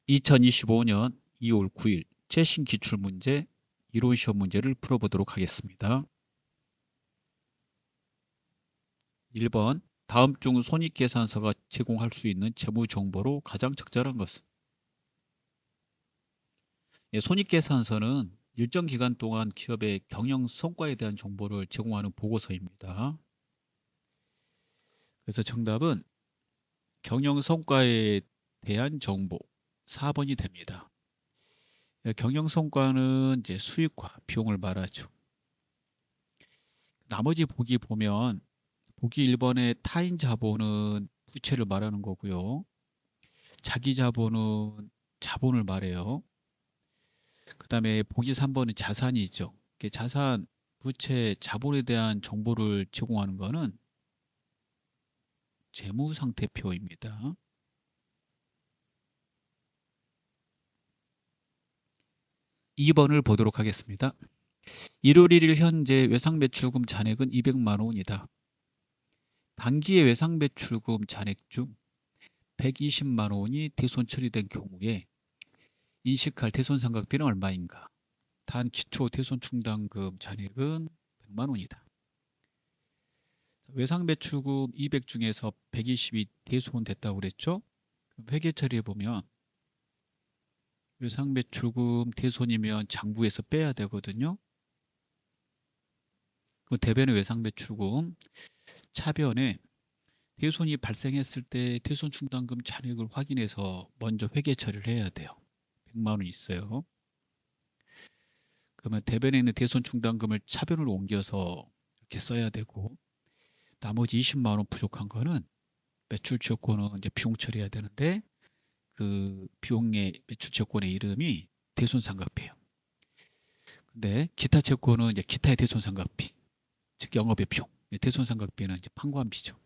2025년 2월 9일 최신 기출문제 이론시험 문제를 풀어보도록 하겠습니다. 1번 다음 중 손익계산서가 제공할 수 있는 재무정보로 가장 적절한 것은? 손익계산서는 일정 기간 동안 기업의 경영 성과에 대한 정보를 제공하는 보고서입니다. 그래서 정답은 경영 성과에 대한 정보 4번이 됩니다. 경영 성과는 이제 수익과 비용을 말하죠. 나머지 보기 보면 보기 1번의 타인 자본은 부채를 말하는 거고요. 자기 자본은 자본을 말해요. 그 다음에 보기 3번은 자산이 있죠. 자산, 부채, 자본에 대한 정보를 제공하는 거는 재무상태표입니다. 2번을 보도록 하겠습니다. 1월 1일 현재 외상매출금 잔액은 200만 원이다. 단기의 외상매출금 잔액 중 120만 원이 대손 처리된 경우에 인식할 대손상각비는 얼마인가? 단 기초 대손 충당금 잔액은 100만 원이다. 외상매출금 200 중에서 120이 대손됐다고 그랬죠? 그럼 회계 처리해 보면 외상매출금 대손이면 장부에서 빼야 되거든요. 그 대변의 외상매출금 차변에 대손이 발생했을 때 대손 충당금 잔액을 확인해서 먼저 회계 처리를 해야 돼요. 100만 원 있어요. 그러면 대변에 있는 대손 충당금을 차변으로 옮겨서 이렇게 써야 되고, 나머지 20만 원 부족한 거는 매출 지역권은 이제 비용 처리해야 되는데, 그 비용의 매출 지역권의 이름이 대손상각비예요. 근데 기타 채권은 이제 기타의 대손상각비, 즉 영업의 비용. 대손상각비는 이제 판관비죠.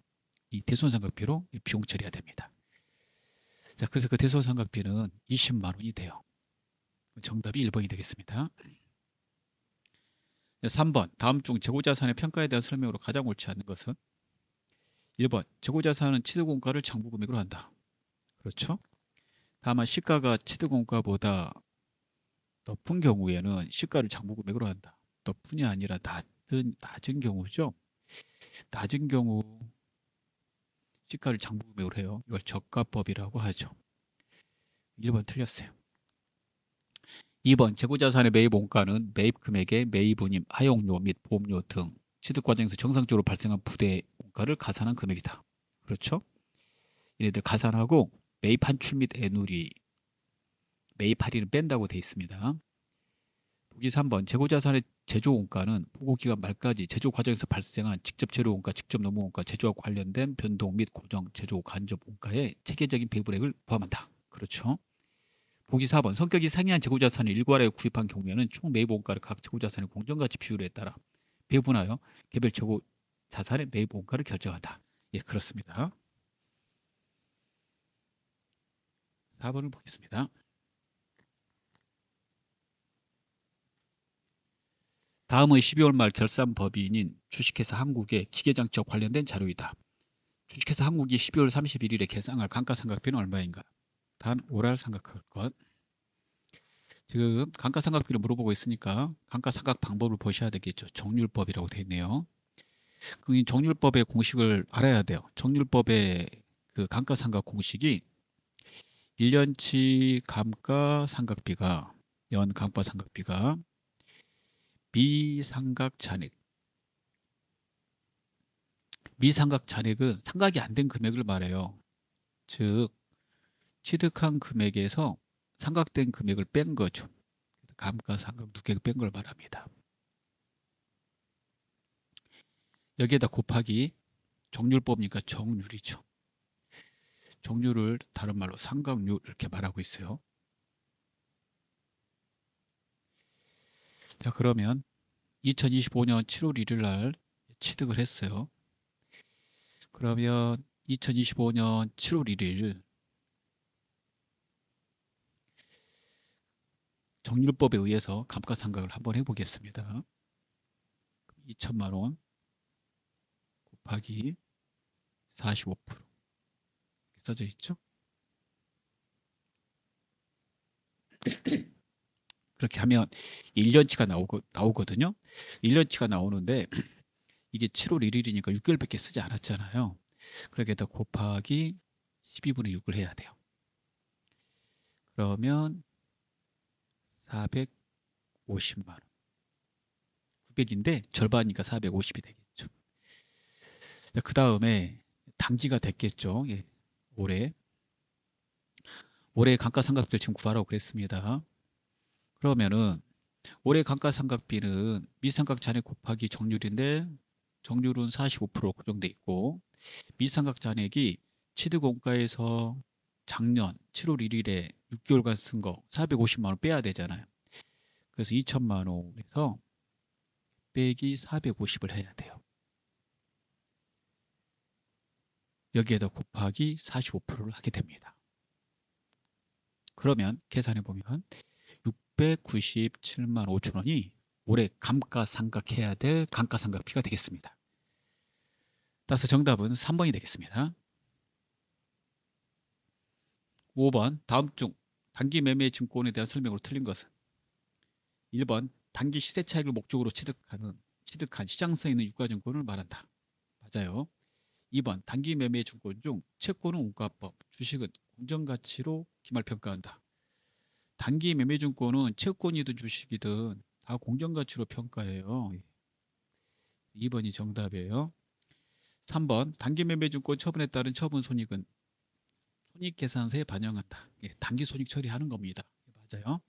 이 대손상각비로 비용 처리해야 됩니다. 자, 그래서 그 대손상각비는 20만 원이 돼요. 정답이 1번이 되겠습니다. 3번 다음 중 재고자산의 평가에 대한 설명으로 가장 옳지 않은 것은? 1번 재고자산은 취득원가를 장부금액으로 한다. 그렇죠? 다만 시가가 취득원가보다 높은 경우에는 시가를 장부금액으로 한다. 높은이 아니라 낮은 경우죠. 낮은 경우 시가를 장부금액으로 해요. 이걸 저가법이라고 하죠. 1번 틀렸어요. 2번 재고자산의 매입 원가는 매입 금액의 매입운임, 하용료 및 보험료 등 취득 과정에서 정상적으로 발생한 부대 원가를 가산한 금액이다. 그렇죠? 얘네들 가산하고 매입 한출 및 애누리, 매입 할인을 뺀다고 돼 있습니다. 보기 3번 재고자산의 제조원가는 보고기간 말까지 제조 과정에서 발생한 직접 재료원가, 직접 노무원가, 제조와 관련된 변동 및 고정, 제조 간접 원가의 체계적인 배분액을 포함한다. 그렇죠? 보기 4번 성격이 상이한 재고자산을 일괄하여 구입한 경우에는 총 매입원가를 각 재고자산의 공정가치 비율에 따라 배분하여 개별 재고자산의 매입원가를 결정한다. 예, 그렇습니다. 4번을 보겠습니다. 다음의 12월 말 결산 법인인 주식회사 한국의 기계장치와 관련된 자료이다. 주식회사 한국이 12월 31일에 계상할 감가상각비는 얼마인가? 단 오랄 생각할 것. 지금 감가상각비를 물어보고 있으니까 감가상각 방법을 보셔야 되겠죠. 정률법이라고 되어 있네요. 그 정률법의 공식을 알아야 돼요. 정률법의 그 감가상각 공식이 1년치 감가상각비가 연 감가상각비가 미상각 잔액. 미상각 잔액은 상각이 안 된 금액을 말해요. 즉 취득한 금액에서 상각된 금액을 뺀 거죠. 감가상각 누계를 뺀 걸 말합니다. 여기에다 곱하기 정률법이니까 정률이죠. 정률을 다른 말로 상각률 이렇게 말하고 있어요. 자, 그러면 2025년 7월 1일 날 취득을 했어요. 그러면 2025년 7월 1일 정률법에 의해서 감가상각을 한번 해보겠습니다. 2천만 원 곱하기 45% 써져 있죠. 그렇게 하면 1년치가 나오거든요. 1년치가 나오는데 이게 7월 1일이니까 6개월밖에 쓰지 않았잖아요. 그렇게 해서 곱하기 12분의 6을 해야 돼요. 그러면 450만 원. 900인데 절반이니까 450이 되겠죠. 그 다음에 당기가 됐겠죠. 예, 올해 감가상각비를 지금 구하라고 그랬습니다. 그러면은 올해 감가상각비는 미상각 잔액 곱하기 정률인데 정률은 45% 고정돼 있고 미상각 잔액이 취득원가에서 작년 7월 1일에 6개월간 쓴 거 450만 원 빼야 되잖아요. 그래서 2천만 원에서 빼기 450을 해야 돼요. 여기에다 곱하기 45%를 하게 됩니다. 그러면 계산해 보면 697만 5천 원이 올해 감가상각해야 될 감가상각비가 되겠습니다. 따라서 정답은 3번이 되겠습니다. 5번 다음 중 단기 매매 증권에 대한 설명으로 틀린 것은 1번 단기 시세 차익을 목적으로 취득한 시장성에 있는 유가증권을 말한다. 맞아요. 2번 단기 매매 증권 중 채권은 원가법, 주식은 공정가치로 기말평가한다. 단기 매매 증권은 채권이든 주식이든 다 공정가치로 평가해요. 2번이 정답이에요. 3번 단기 매매 증권 처분에 따른 처분 손익은 손익계산서에 반영한다. 예, 단기 손익 처리하는 겁니다. 맞아요.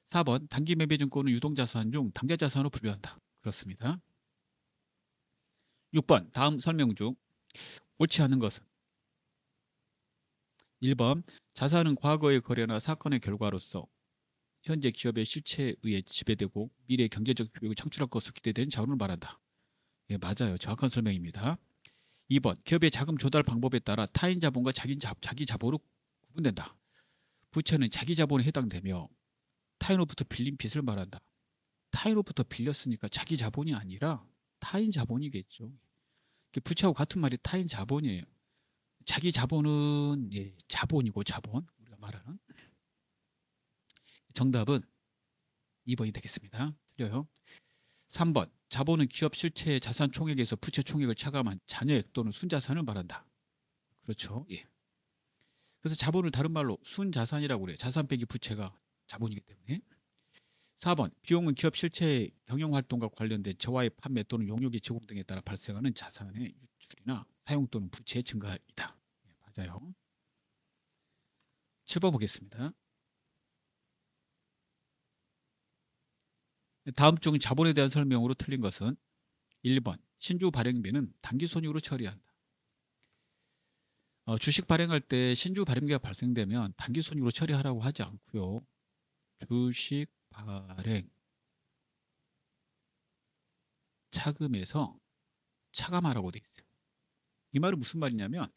4번 단기 매매 증권은 유동자산 중 당좌자산으로 분류한다. 그렇습니다. 6번 다음 설명 중 옳지 않은 것은 1번 자산은 과거의 거래나 사건의 결과로서 현재 기업의 실체에 의해 지배되고 미래 경제적 효익을 창출할 것으로 기대된 자원을 말한다. 예, 맞아요. 정확한 설명입니다. 2번 기업의 자금 조달 방법에 따라 타인 자본과 자기 자본으로 구분된다. 부채는 자기 자본에 해당되며 타인으로부터 빌린 빚을 말한다. 타인으로부터 빌렸으니까 자기 자본이 아니라 타인 자본이겠죠. 부채하고 같은 말이 타인 자본이에요. 자기 자본은 예, 자본이고 자본 우리가 말하는 정답은 2번이 되겠습니다. 틀려요. 3번 자본은 기업 실체의 자산 총액에서 부채 총액을 차감한 잔여액 또는 순자산을 말한다. 그렇죠. 예. 그래서 자본을 다른 말로 순자산이라고 그래요. 자산 빼기 부채가 자본이기 때문에. 4번 비용은 기업 실체의 경영활동과 관련된 재화의 판매 또는 용역의 제공 등에 따라 발생하는 자산의 유출이나 사용 또는 부채의 증가이다. 네, 맞아요. 7번 보겠습니다. 다음 중 자본에 대한 설명으로 틀린 것은 1번 신주 발행비는 단기 손익으로 처리한다. 주식 발행할 때 신주 발행비가 발생되면 단기 손익으로 처리하라고 하지 않고요. 주식 발행 차금에서 차감하라고 돼 있어요. 이 말은 무슨 말이냐면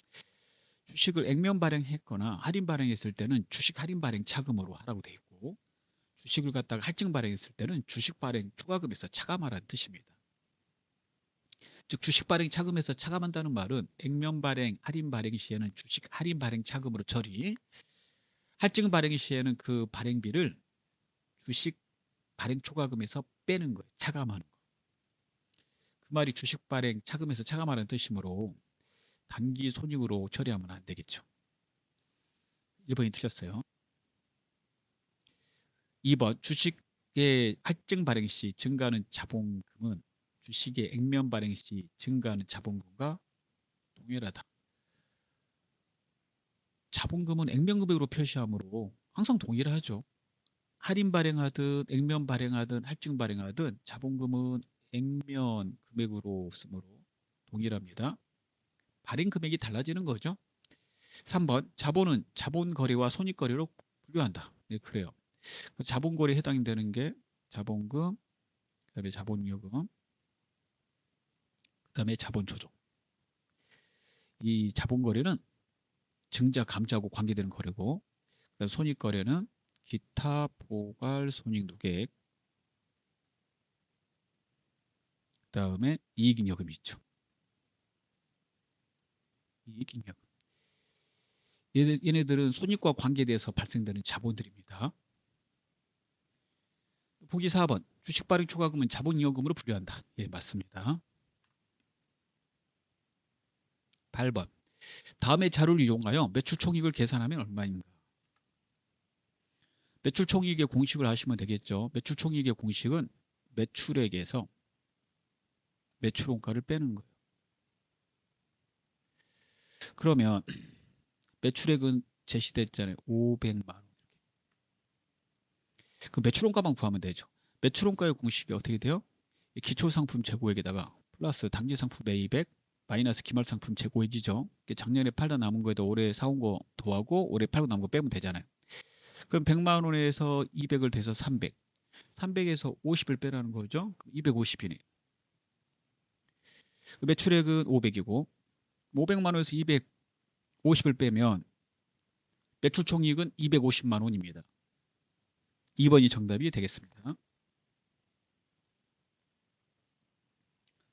주식을 액면 발행했거나 할인 발행했을 때는 주식 할인 발행 차금으로 하라고 돼 있고 주식을 갖다가 할증 발행했을 때는 주식 발행 초과금에서 차감하라는 뜻입니다. 즉 주식 발행 차금에서 차감한다는 말은 액면 발행, 할인 발행 시에는 주식 할인 발행 차금으로 처리, 할증 발행 시에는 그 발행비를 주식 발행 초과금에서 빼는 거예요. 차감하는 거. 그 말이 주식 발행 차금에서 차감하라는 뜻이므로 단기 손익으로 처리하면 안 되겠죠. 1번이 틀렸어요. 2번 주식의 할증 발행 시 증가하는 자본금은 주식의 액면 발행 시 증가하는 자본금과 동일하다. 자본금은 액면 금액으로 표시하므로 항상 동일하죠. 할인 발행하든 액면 발행하든 할증 발행하든 자본금은 액면 금액으로 쓰므로 동일합니다. 발행 금액이 달라지는 거죠. 3번 자본은 자본 거래와 손익 거래로 분류한다. 네, 그래요. 자본 거래에 해당이 되는 게 자본금, 그다음에 자본요금, 그다음에 자본 조정. 이 자본 거래는 증자 감자하고 관계되는 거래고 손익 거래는 기타 포괄 손익 누계 그다음에 이익잉여금이 있죠. 이익잉여금. 얘네들은 손익과 관계돼서 발생되는 자본들입니다. 보기 4번. 주식 발행 초과금은 자본이용금으로 분류한다. 예, 맞습니다. 8번. 다음의 자료를 이용하여 매출 총익을 계산하면 얼마인가? 매출 총익의 공식을 하시면 되겠죠. 매출 총익의 공식은 매출액에서 매출 원가를 빼는 거예요. 그러면 매출액은 제시됐잖아요. 500만 원. 그 매출 원가만 구하면 되죠. 매출 원가의 공식이 어떻게 돼요? 기초 상품 재고액에다가 플러스 당기 상품 매입액 마이너스 기말 상품 재고액이죠. 작년에 팔다 남은 거에다 올해 사온 거 더하고 올해 팔고 남은 거 빼면 되잖아요. 그럼 100만 원에서 200을 돼서 300. 300에서 50을 빼라는 거죠. 250이네. 매출액은 500이고 500만 원에서 250을 빼면 매출 총익은 250만 원입니다. 2번이 정답이 되겠습니다.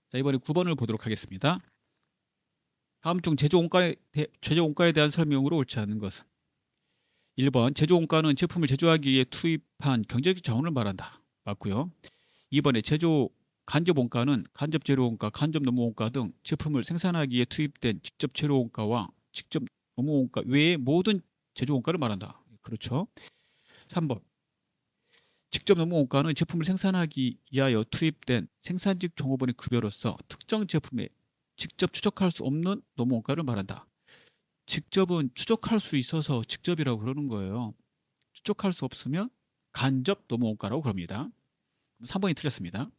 자, 이번에 9번을 보도록 하겠습니다. 다음 중 제조원가에 대한 설명으로 옳지 않은 것은 1번 제조원가는 제품을 제조하기 위해 투입한 경제적 자원을 말한다. 맞고요. 2번에 간접원가는 간접재료원가, 간접노무원가 등 제품을 생산하기 위해 투입된 직접 재료원가와 직접 노무원가 외의 모든 제조원가를 말한다. 그렇죠. 3번 직접 노무원가는 제품을 생산하기 위하여 투입된 생산직 종업원의 급여로서 특정 제품에 직접 추적할 수 없는 노무원가를 말한다. 직접은 추적할 수 있어서 직접이라고 그러는 거예요. 추적할 수 없으면 간접 노무원가라고 그럽니다. 3번이 틀렸습니다.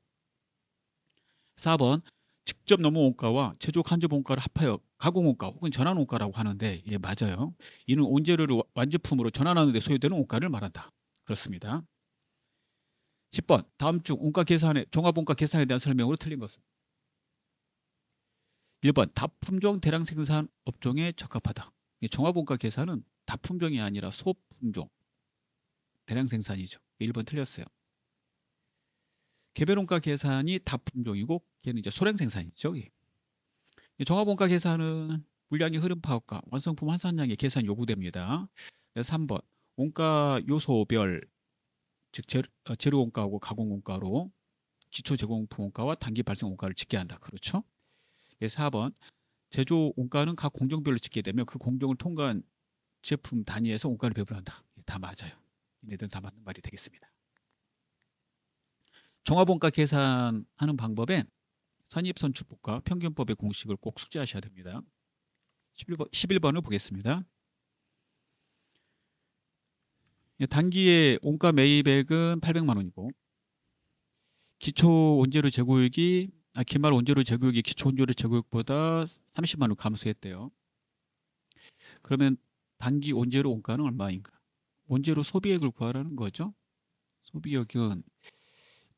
4번 직접 노무원가와 제조 간접 원가를 합하여 가공원가 혹은 전환원가라고 하는데 예, 맞아요. 이는 원재료를 완제품으로 전환하는 데 소요되는 원가를 말한다. 그렇습니다. 10번 다음 중 종합원가 계산에 대한 설명으로 틀린 것은 1번 다품종 대량 생산 업종에 적합하다. 종합원가 계산은 다품종이 아니라 소품종 대량 생산이죠. 1번 틀렸어요. 개별원가 계산이 다품종이고 걔는 이제 소량 생산이죠. 종합원가 계산은 물량의 흐름 파악과 완성품 환산량의 계산이 요구됩니다. 3번 원가 요소별 즉 재료원가하고 가공원가로 기초 제공품 원가와 단기 발생 원가를 짓게 한다. 그렇죠? 4번 제조 원가는 각 공정별로 짓게 되면 그 공정을 통과한 제품 단위에서 원가를 배분한다. 다 맞아요. 얘네들은 다 맞는 말이 되겠습니다. 종합원가 계산하는 방법에 선입선출법과 평균법의 공식을 꼭 숙지하셔야 됩니다. 11번을 보겠습니다. 단기의 원가 매입액은 800만 원이고 기초 원재료 재고액이 기말 원재료 재고액이 기초 원재료 재고액보다 30만 원 감소했대요. 그러면 단기 원재료 원가는 얼마인가? 원재료 소비액을 구하라는 거죠. 소비액은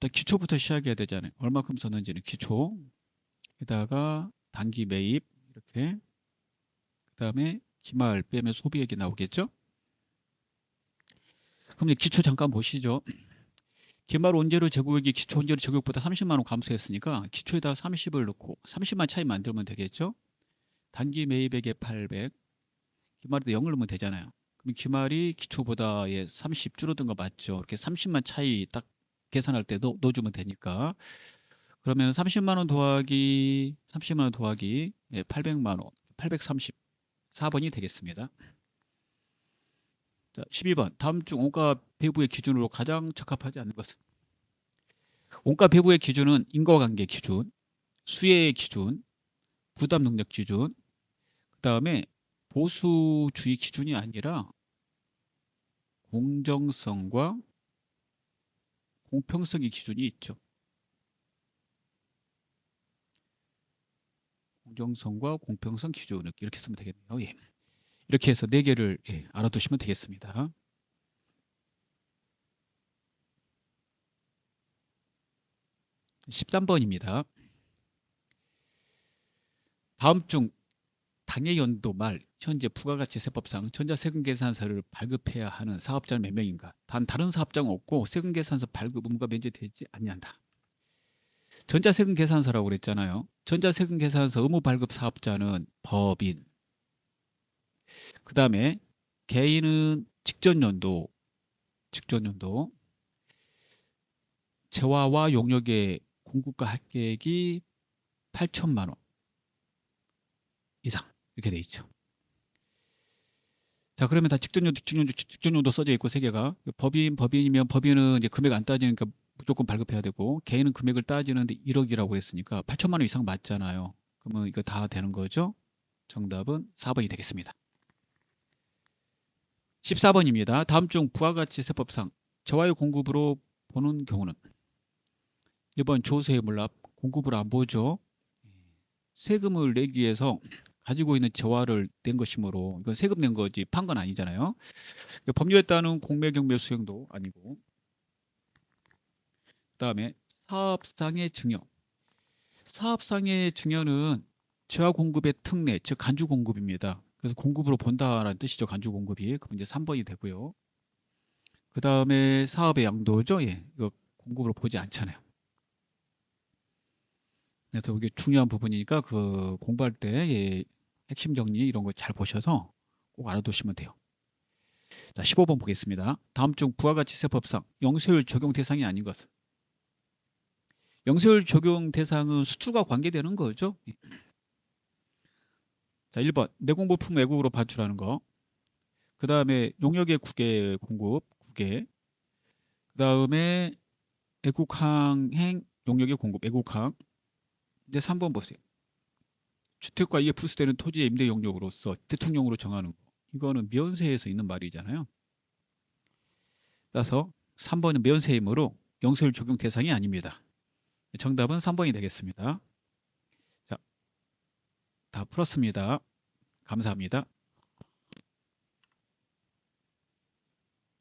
일단 기초부터 시작해야 되잖아요. 얼마큼 썼는지는 기초에다가 단기 매입 이렇게 그다음에 기말 빼면 소비액이 나오겠죠. 그럼 기초 잠깐 보시죠. 기말 원재료 재고액이 기초 원재료 재고액보다 30만 원 감소했으니까 기초에다 30을 넣고 30만 차이 만들면 되겠죠. 단기 매입액에 800 기말에도 0을 넣으면 되잖아요. 그럼 기말이 기초보다 30 줄어든 거 맞죠. 이렇게 30만 차이 딱 계산할 때 넣어주면 되니까 그러면 30만 원 더하기 30만 원 더하기 800만 원 830 4번이 되겠습니다. 자, 12번 다음 중 원가 배부의 기준으로 가장 적합하지 않은 것은 원가 배부의 기준은 인과관계 기준, 수혜 기준, 부담 능력 기준, 그 다음에 보수주의 기준이 아니라 공정성과 공평성의 기준이 있죠. 공정성과 공평성 기준 이렇게 쓰면 되겠네요. 예. 이렇게 해서 4개를 알아두시면 되겠습니다. 13번입니다. 다음 중 당해 연도 말 현재 부가가치세법상 전자세금계산서를 발급해야 하는 사업자는 몇 명인가? 단 다른 사업자는 없고 세금계산서 발급 의무가 면제되지 아니한다. 전자세금계산서라고 그랬잖아요. 전자세금계산서 의무 발급 사업자는 법인. 그 다음에 개인은 직전연도 재화와 용역의 공급과 합계액이 8천만 원 이상 이렇게 돼 있죠. 자, 그러면 다 직전요도 써져 있고 세 개가 법인이면 법인은 이제 금액 안 따지니까 무조건 발급해야 되고 개인은 금액을 따지는데 1억이라고 그랬으니까 8천만 원 이상 맞잖아요. 그러면 이거 다 되는 거죠. 정답은 4번이 되겠습니다. 14번입니다. 다음 중 부와 같이 세법상 재화의 공급으로 보는 경우는 1번 조세의 몰랍 공급을 안 보죠. 세금을 내기 위해서 가지고 있는 재화를 낸 것이므로 이건 세금 낸 거지 판 건 아니잖아요. 법률에 따른 공매 경매 수행도 아니고 그다음에 사업상의 증여. 사업상의 증여는 재화 공급의 특례, 즉 간주 공급입니다. 그래서 공급으로 본다라는 뜻이죠. 간주 공급이. 그럼 이제 3번이 되고요. 그다음에 사업의 양도죠. 예. 이거 공급으로 보지 않잖아요. 그래서 이게 중요한 부분이니까 그 공부할 때 예, 핵심 정리 이런 거 잘 보셔서 꼭 알아두시면 돼요. 자, 15번 보겠습니다. 다음 중 부와 같이 세법상 영세율 적용 대상이 아닌 것은 영세율 적용 대상은 수출과 관계되는 거죠. 자, 1번 내공부품 외국으로 반출하는 거. 그 다음에 용역의 국외 공급 9개. 그 다음에 애국항행 용역의 공급 애국항. 이제 3번 보세요. 주택과 이에 부수되는 토지의 임대 용역으로서 대통령으로 정하는 거. 이거는 면세에서 있는 말이잖아요. 따라서 3번은 면세이므로 영세율 적용 대상이 아닙니다. 정답은 3번이 되겠습니다. 자, 다 풀었습니다. 감사합니다.